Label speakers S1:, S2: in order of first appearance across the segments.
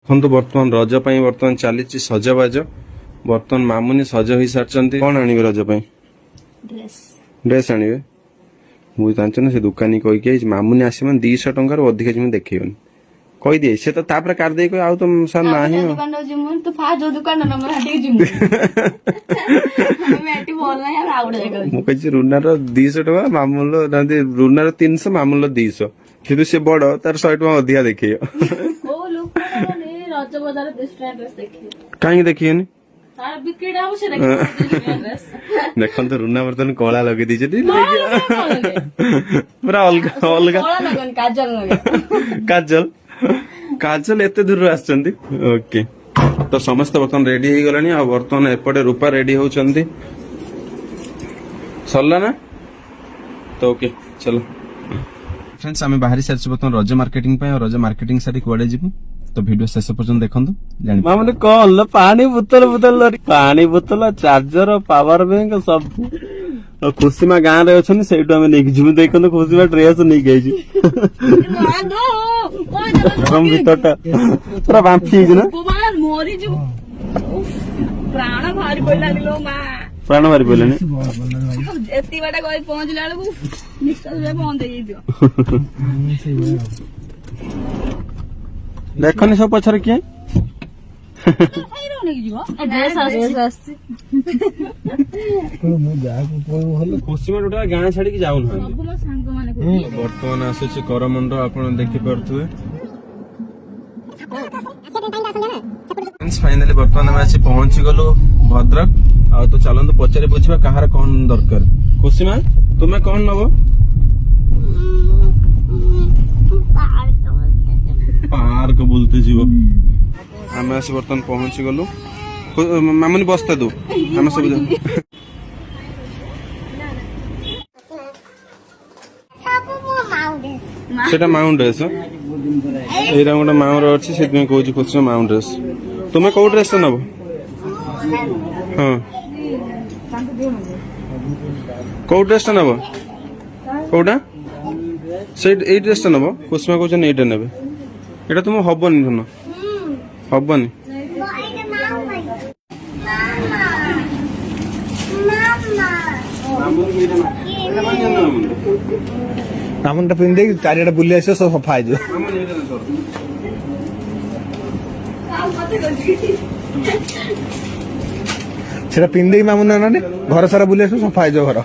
S1: ଦେଖନ୍ତୁ ବର୍ତ୍ତମାନ ରଜ ପାଇଁ ବର୍ତ୍ତମାନ ଚାଲିଛି ସଜବାଜ। ବର୍ତ୍ତମାନ ମାମୁନି ସଜ ହେଇସାରିଛନ୍ତି। କଣ ଆଣିବେ ରଜ ପାଇଁ? ଡ୍ରେସ୍ ଆଣିବେ। ମୁଁ ଜାଣିଛ ନା ସେ ଦୋକାନୀ କହିକି ଆଇଛି ମାମୁନି ଆସିବ 200 ଟଙ୍କାରୁ ଅଧିକ ଯେମିତି ଦେଖେଇବନି କହିଦିଏ। ସେ ତ ତାପରେ କାଢି ଦେଇକି ଆଉ ତ ସାର୍ ନାହିଁ ମୁଁ କହିଛି ରୁନାର 200 ଟଙ୍କା ମାମୁଲ ରୁନାର 300 ମାମୁଲ 200 କିନ୍ତୁ ସେ ବଡ ତାର 100 ଟଙ୍କା ଅଧିକା ଦେଖେଇବ। କାହିଁକି ଦେଖିବେନି? ଦେଖନ୍ତୁ ରୁନା ବର୍ତ୍ତମାନ କଳା ଲଗେଇ ଦେଇଛନ୍ତି ପୁରା ଅଲଗା ଅଲଗା କାଜଲ କାଜଲ ଏତେ ଦୂରରୁ ଆସିଛନ୍ତି। ଓକେ ତ ସମସ୍ତେ ବର୍ତ୍ତମାନ ରେଡି ହେଇଗଲାଣି। ଆଉ ବର୍ତ୍ତମାନ ଏପଟେ ରୂପା ରେଡି ହଉଛନ୍ତି। ସରିଲା ନା ତ ଓକେ ଚलो फ्रेंड्स आम बाहरी सारी बर्तमान रज मार्केटिंग पे रज मार्केटिंग सारी कुआडे जीवु तो वीडियो शेष पर्यंत देखंतु जानि मामने कॉल पानी बोतल चार्जर पावर बैंक सब तो खुशीमा गां रे अछन सेटु हम नेक जीवु देखंतु खुशीमा ड्रेस नेक आइजी गरम भीतरटा पूरा बांफी ज ना मोरी जो प्राण भारी पडला दिलो मा प्राण मारी पड़े एती बाटा गई पहुंचला बेलू निश्चय बंद हो देखनी सब पछर किए गाँ छाड़ी जाऊ बर्तमान आसूची करमंड आप देखिपे फाइनाली बर्तमान आम आसी पहुंची गलु भद्रक। आ तो चलतु पचारे बुझा कहार कौन दरकार। खुशी मां तुम्हें कौन नब? पार्क बोलते जीव आम आसी बर्तमान पहुंची गलु। मामुनी बसता दू आम सब सेटा माउंट ड्रेस एरा गोटे माउर अच्छी से कहूँ खुशी माउंट ड्रेस तुम्हें कौ ड्रेस नब? हाँ कौ ड्रेस नब कौटा से ड्रेस नब? कुसुमा कौन एटा ने एटा तुम हबनी धन हबनी
S2: मामुनटा पिंधे चारिटा बुली आस सब सफा हो सेटा पिंधे मामुन ना घर सारा बुली आस सफा हो घर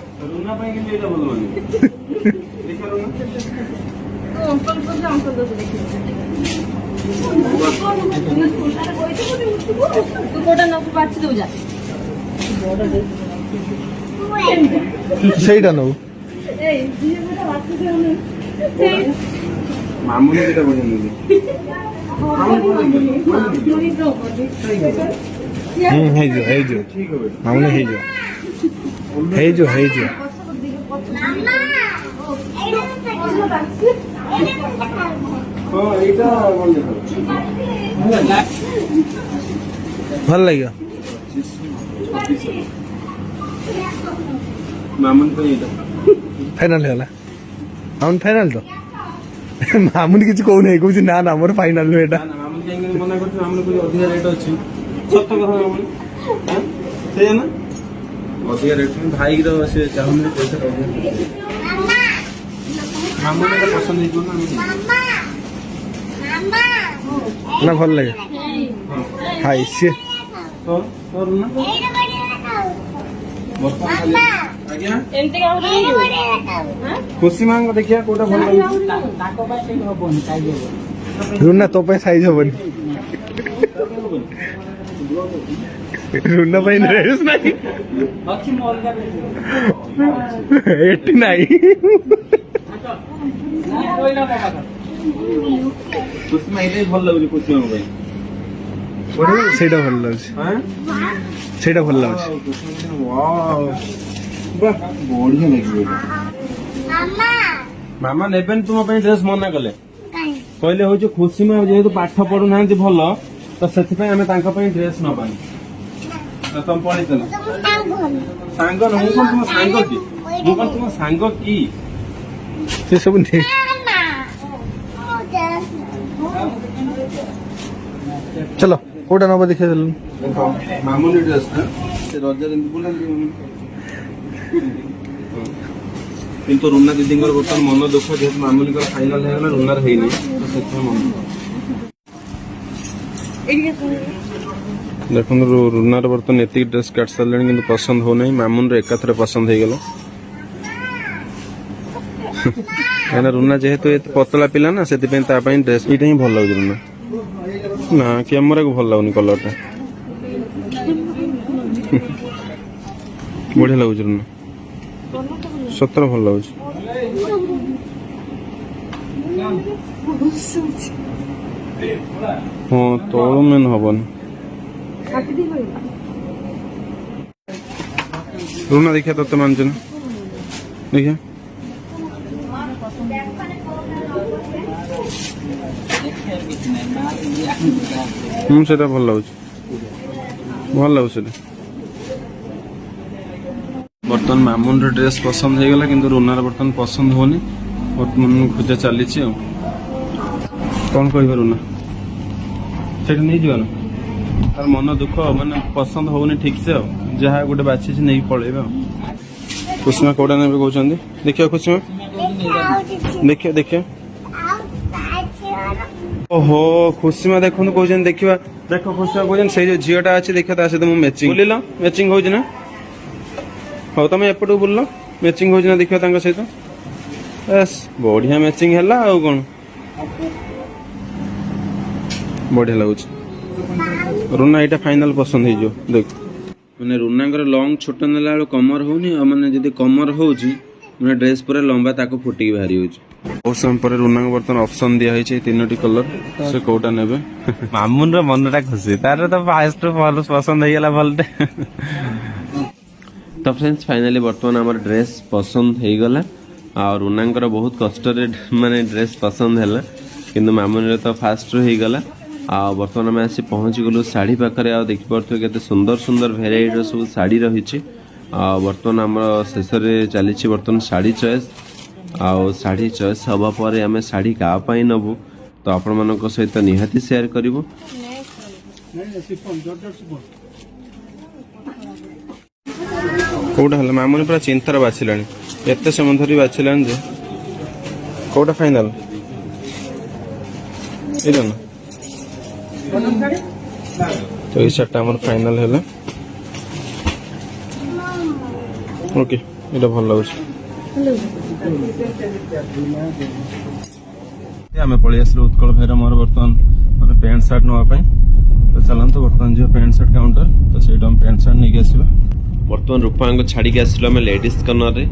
S2: ସେଇଟା ନଉ
S1: ମାମୁନି କେଟା ବଢିଆ
S2: ହେଇଯିବ ମାମୁନି ହେଇଯିବ ଭଲ ଲାଗିବ
S1: ମାମୁନି ପାଇଁ ଏଇଟା
S2: फाइनल है मामुन फाइनल तो मामुन किसी कहू नहीं कहूँ ना ना मोर फाइनल एटा
S1: मामुन कहीं मना करछ मामुन को अधिक रेट अछि सत्य कथा मामुन से ना अधिक रेट भाई रो से चाहुन पैसा मामुन का पसंद है
S2: ना भल लगे हाय से
S1: तो और ना खुशी मांग देखिए कोटा भल
S2: रुना तो पे साइज हबनी रुना पे ड्रेस नहीं एटी नहीं
S1: खुशी मां एते भल लागु खुशी मांग भाई
S2: सेटा भल लाଗୁଛି सेटा भल लाଗୁଛି
S1: वाओ बा बढ़िया लागियो मामा नेबेन तुम पे ड्रेस मना कले कहले हो खुशी मां जेहेतु पाठ पढ़ु ना भल तो से ड्रेस नबानी तुम पढ़ी चल सांग तुम सांग कि तुम सांग कि
S2: से सब चलो कोटा नब देखिए चलो
S1: ମାମୁନି ଡ୍ରେସ୍ ଟା ସେ ରଜରେ ଏମିତି ବୁଲନ୍ତି କିନ୍ତୁ ରୁନା ଦିଦିଙ୍କର ବର୍ତ୍ତମାନ ମନ ଦୁଃଖ ଯେହେତୁ ମାମୁନିଙ୍କର ଫାଇନାଲ ହେଇଗଲା ରୁନାର ହେଇନି ତ ସେଥିପାଇଁ ମନ ଦୁଃଖ। ଦେଖନ୍ତୁ ରୁନାର ବର୍ତ୍ତମାନ ଏତିକି ଡ୍ରେସ୍ କାଟି ସାରିଲେଣି କିନ୍ତୁ ପସନ୍ଦ ହଉନାହିଁ ମାମୁନର ଏକାଥରେ ପସନ୍ଦ ହେଇଗଲା କାହିଁକିନା ରୁନା ଯେହେତୁ ଏତେ ପତଳା ପିଲା ନା ସେଥିପାଇଁ ତା ପାଇଁ ଡ୍ରେସ୍ ଏଇଟା ହିଁ ଭଲ ଲାଗୁଛି ରୁନା ନା କ୍ୟାମେରାକୁ ଭଲ ଲାଗୁନି କଲରଟା ବଢିଆ ଲାଗୁଛି ରୁନା ସତରେ ଭଲ ଲାଗୁଛି ହଁ ତଳ ମେନ୍ ହବନି ରୁନା ଦେଖିଆ ତତେ ମାନଛୁ ନା ଦେଖିଆ ସେଟା ଭଲ ଲାଗୁଛି ସେଟା ବର୍ତ୍ତମାନ ମାମୁନର ଡ୍ରେସ୍ ପସନ୍ଦ ହେଇଗଲା କିନ୍ତୁ ରୁନାର ବର୍ତ୍ତମାନ ପସନ୍ଦ ହଉନି ବର୍ତ୍ତମାନ ଖୋଜା ଚାଲିଛି ଆଉ କଣ କହିବ ରୁନା ସେଇଟା ନେଇଯିବ ନା ତାର ମନ ଦୁଃଖ ମାନେ ପସନ୍ଦ ହଉନି ଠିକ ସେ ଆଉ ଯାହା ଗୋଟେ ବାଛିଛି ନେଇକି ପଳେଇବେ ଆଉ କୁସୁମା କୋଉଟା ନେବେ କହୁଛନ୍ତି ଦେଖିବ କୁସୁମା ଦେଖିବା ଓହୋ କୁସୁମା ଦେଖନ୍ତୁ କହୁଛନ୍ତି ଦେଖିବା ଦେଖ କୁସୁମା କହୁଛନ୍ତି ସେଇ ଯୋଉ ଝିଅଟା ଅଛି ଦେଖିବା ତା ସହିତ ମୁଁ ମ୍ୟାଚିଂ ବୁଲିଲ ମ୍ୟାଚିଂ ହଉଛି ନା ହଉ ତମେ ଏପଟକୁ ବୁଲିଲ ମ୍ୟାଚିଂ ହଉଛି ନା ଦେଖିବା ତାଙ୍କ ସହିତ ବାସ୍ ବଢିଆ ମ୍ୟାଚିଂ ହେଲା ଆଉ କଣ ବଢିଆ ଲାଗୁଛି ରୁନା ଏଇଟା ଫାଇନାଲ ପସନ୍ଦ ହେଇଯିବ ଦେଖ ମାନେ ରୁନାଙ୍କର ଲଙ୍ଗ ଛୋଟ ନେଲା ବେଳକୁ କମର ହଉନି ଆଉ ମାନେ ଯଦି କମର ହଉଛି ମାନେ ଡ୍ରେସ୍ ପୁରା ଲମ୍ବା ତାକୁ ଫୁଟିକି ବାହାରି ହଉଛି ବହୁତ ସମୟ ପରେ ରୁନାଙ୍କୁ ବର୍ତ୍ତମାନ ଅପସନ ଦିଆହେଇଛି ତିନୋଟି କଲର ସେ କୋଉଟା ନେବେ ମାମୁନର ମନଟା ଖୁସି ତାର ତ ଫାଷ୍ଟ ଭଲ ପସନ୍ଦ ହେଇଗଲା ଭଲଟେ ତ ଫ୍ରେଣ୍ଡସ୍ ଫାଇନାଲି ବର୍ତ୍ତମାନ ଆମର ଡ୍ରେସ୍ ପସନ୍ଦ ହେଇଗଲା ଆଉ ରୁନାଙ୍କର ବହୁତ କଷ୍ଟରେ ମାନେ ଡ୍ରେସ୍ ପସନ୍ଦ ହେଲା କିନ୍ତୁ ମାମୁନିର ତ ଫାଷ୍ଟରୁ ହେଇଗଲା ଆଉ ବର୍ତ୍ତମାନ ଆମେ ଆସି ପହଞ୍ଚିଗଲୁ ଶାଢ଼ୀ ପାଖରେ ଆଉ ଦେଖିପାରୁଥିବେ କେତେ ସୁନ୍ଦର ସୁନ୍ଦର ଭେରାଇଟିର ସବୁ ଶାଢ଼ୀ ରହିଛି ଆଉ ବର୍ତ୍ତମାନ ଆମର ଶେଷରେ ଚାଲିଛି ବର୍ତ୍ତମାନ ଶାଢ଼ୀ ଚଏସ୍ ଆଉ ଶାଢ଼ୀ ଚଏସ୍ ହେବା ପରେ ଆମେ ଶାଢ଼ୀ କାହା ପାଇଁ ନେବୁ ତ ଆପଣମାନଙ୍କ ସହିତ ନିହାତି ସେୟାର କରିବୁ କୋଉଟା ହେଲା ମାମୁନି ପୁରା ଚିନ୍ତାରେ ବାଛିଲାଣି ଏତେ ସମୟ ଧରି ବାଛିଲାଣି ଯେ କୋଉଟା ଫାଇନାଲ ଏଇଟା ନା ତ ଏଇ ଶାର୍ଟଟା ଆମର ଫାଇନାଲ ହେଲା ଓକେ ଏଇଟା ଭଲ ଲାଗୁଛି ଆମେ ପଳେଇ ଆସିଲୁ ଉତ୍କଳ ଭାଇର ମୋର ବର୍ତ୍ତମାନ ମୋତେ ପ୍ୟାଣ୍ଟ ସାର୍ଟ ନେବା ପାଇଁ ତ ଚାଲନ୍ତୁ ବର୍ତ୍ତମାନ ଯିବା ପ୍ୟାଣ୍ଟ ସାର୍ଟ କାଉଣ୍ଟର ତ ସେଇଠୁ ଆମେ ପ୍ୟାଣ୍ଟ ସାର୍ଟ ନେଇକି ଆସିବା ବର୍ତ୍ତମାନ ରୂପାଙ୍କୁ ଛାଡ଼ିକି ଆସିଲୁ ଆମେ ଲେଡିଜ୍ କର୍ଣ୍ଣରରେ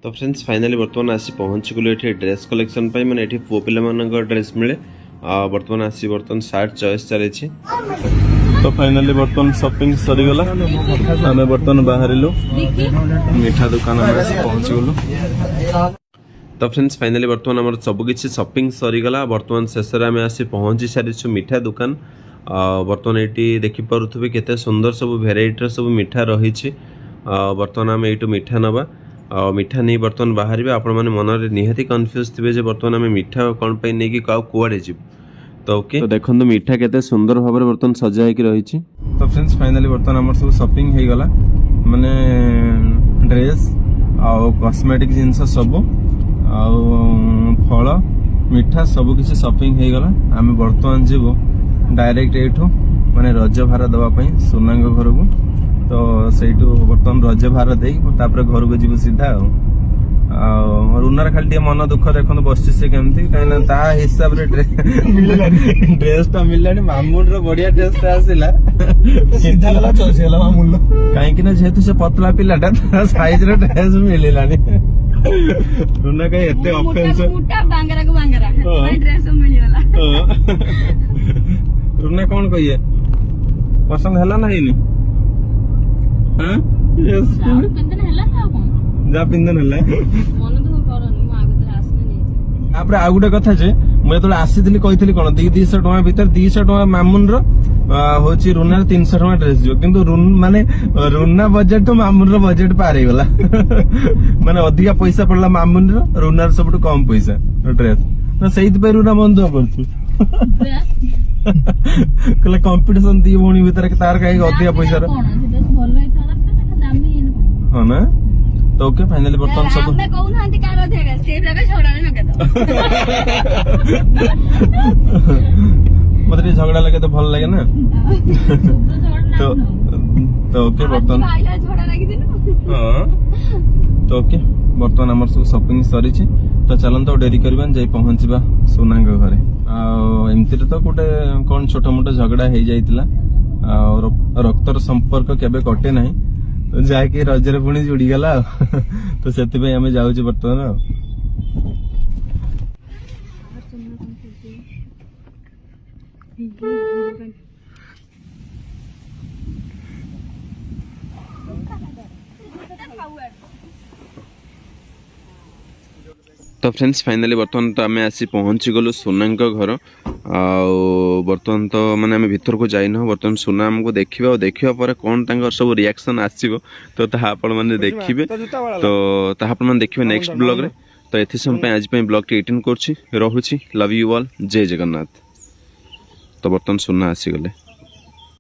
S1: ତ ଫ୍ରେଣ୍ଡସ୍ ଫାଇନାଲି ବର୍ତ୍ତମାନ ଆସି ପହଞ୍ଚିଗଲୁ ଏଠି ଡ୍ରେସ୍ କଲେକ୍ସନ୍ ପାଇଁ ମାନେ ଏଠି ପୁଅ ପିଲାମାନଙ୍କ ଡ୍ରେସ୍ ମିଳେ ଆଉ ବର୍ତ୍ତମାନ ସାର୍ଟ ଚଏସ୍ ଚାଲିଛି ତ ଫାଇନାଲି ବର୍ତ୍ତମାନ ସପିଂ ସରିଗଲା ଆମେ ବର୍ତ୍ତମାନ ବାହାରିଲୁ ମିଠା ଦୋକାନ ଆମେ ଆସି ପହଞ୍ଚିଗଲୁ ତ ଫ୍ରେଣ୍ଡସ୍ ଫାଇନାଲି ବର୍ତ୍ତମାନ ଆମର ସବୁକିଛି ସପିଂ ସରିଗଲା ବର୍ତ୍ତମାନ ଶେଷରେ ଆମେ ଆସି ପହଞ୍ଚି ସାରିଛୁ ମିଠା ଦୋକାନ ବର୍ତ୍ତମାନ ଏଇଠି ଦେଖିପାରୁଥିବେ କେତେ ସୁନ୍ଦର ସବୁ ଭେରାଇଟିର ସବୁ ମିଠା ରହିଛି ବର୍ତ୍ତମାନ ଆମେ ଏଇଠୁ ମିଠା ନେବା ଆଉ ମିଠା ନେଇ ବର୍ତ୍ତମାନ ବାହାରିବା ଆପଣମାନେ ମନରେ ନିହାତି କନଫ୍ୟୁଜ୍ ଥିବେ ଯେ ବର୍ତ୍ତମାନ ଆମେ ମିଠା କ'ଣ ପାଇଁ ନେଇକି ଆଉ କୁଆଡ଼େ ଯିବୁ ତ ଓକେ ତ ଦେଖନ୍ତୁ ମିଠା କେତେ ସୁନ୍ଦର ଭାବରେ ବର୍ତ୍ତମାନ ସଜା ହେଇକି ରହିଛି ତ ଫ୍ରେଣ୍ଡସ୍ ଫାଇନାଲି ବର୍ତ୍ତମାନ ଆମର ସବୁ ସପିଂ ହେଇଗଲା ମାନେ ଡ୍ରେସ୍ ଆଉ କସ୍ମେଟିକ୍ ଜିନିଷ ସବୁ ଆଉ ଫଳ ମିଠା ସବୁ କିଛି ସପିଂ ହେଇଗଲା ଆମେ ବର୍ତ୍ତମାନ ଯିବୁ ଡାଇରେକ୍ଟ ଏଇଠୁ ମାନେ ରଜ ଭାର ଦେବା ପାଇଁ ସୁନାଙ୍କ ଘରକୁ ତ ସେଇଠୁ ବର୍ତ୍ତମାନ ରଜ ଭାର ଦେଇକି ତାପରେ ଘରକୁ ଯିବୁ ସିଧା ଆଉ ରୁନାର ଖାଲି ଟିକେ ମନ ଦୁଃଖ ଦେଖନ୍ତୁ ବସିଛି ସେ କେମିତି କାହିଁକିନା ତା ହିସାବରେ ଡ୍ରେସ୍ ଟା ମିଳିଲାନି ମାମୁନର ବଢିଆ ଡ୍ରେସ୍ ଟା ଆସିଲା କାହିଁକି ନା ଯେହେତୁ ସେ ପତଳା ପିଲାଟା ତା ସାଇଜ ର ଡ୍ରେସ୍ ମିଳିଲାନି ରୁନା କାହିଁ ଏତେ ଅଫେନ୍ସ ରୁନା କଣ କହିଏ ପସନ୍ଦ ହେଲା ନା ହେଇନି ଯାହା ପିନ୍ଧନ ହେଲା ତାପରେ ଆଉ ଗୋଟେ କଥା ଯେ ମୁଁ ଯେତେବେଳେ ଆସିଥିଲି କହିଥିଲି କଣ 200 ଟଙ୍କା ଭିତରେ 200 ଟଙ୍କା ମାମୁନର ହଉଛି ରୁନାର 300 ଟଙ୍କା ଡ୍ରେସ୍ ଯିବ କିନ୍ତୁ ମାନେ ରୁନା ବଜେଟ୍ ମାମୁନର ବଜେଟ୍ ପାର ହେଇଗଲା ମାନେ ଅଧିକା ପଇସା ପଡିଲା ମାମୁନର ରୁନାର ସବୁଠୁ କମ ପଇସା ଡ୍ରେସ୍ ତ ସେଇଥିପାଇଁ ରୁନା ମନ ଦୁଃଖ କରୁଛୁ କହିଲେ କମ୍ପିଟିସନ ଦି ଭଉଣୀ ଭିତରେ ତାର କାହିଁକି ଅଧିକା ପଇସାର ହଁ ନା ତ ଓକେ ଫାଇନାଲି ବର୍ତ୍ତମାନ ସବୁ
S3: କହୁନାହାନ୍ତି କାର ଅଧିକା ସେ ଜାଗା ଝଗଡାରେ ଲଗେଇଦବ।
S1: ମତେ ଟିକେ ଝଗଡା ଲାଗେ ତ ଭଲ ଲାଗେ ନା ତ ଓକେ ବର୍ତ୍ତମାନ
S3: ଝଗଡା ଲାଗିଛି ନା।
S1: ହଁ ତ ଓକେ ବର୍ତ୍ତମାନ ଆମର ସବୁ ସପିଂ ସରିଛି ତ ଚାଲନ୍ତୁ ଆଉ ଡେରି କରିବାନି ଯାଇ ପହଞ୍ଚିବା ସୁନାଙ୍କ ଘରେ। ଆଉ ଏମିତିରେ ତ ଗୋଟେ କଣ ଛୋଟ ମୋଟ ଝଗଡା ହେଇଯାଇଥିଲା ଆଉ ରକ୍ତର ସମ୍ପର୍କ କେବେ କଟେ ନାହିଁ ତ ଯାହାକି ରଜରେ ପୁଣି ଯୋଡିଗଲା ଆଉ ତ ସେଥିପାଇଁ ଆମେ ଯାଉଛୁ ବର୍ତ୍ତମାନ ଆଉ। तो फ्रेंड्स फाइनाली बर्तमान तो आम आसी पहुँची गलु सोना घर आउ बर्तमान तो माने आम भीतर को जाइन बर्तमान सोना आमको देखा और देखा पर कौन तंकर सब रिएक्शन आसो तो ताहा आपण माने देखिबे तो ताहा आपण माने देखिबे नेक्स्ट ब्लॉग रे। तो एथि समय आज पे ब्लॉग टी एडिट करछि रहुछि लव यू ऑल जय जगन्नाथ। तो बर्तमान सोना आसी गले।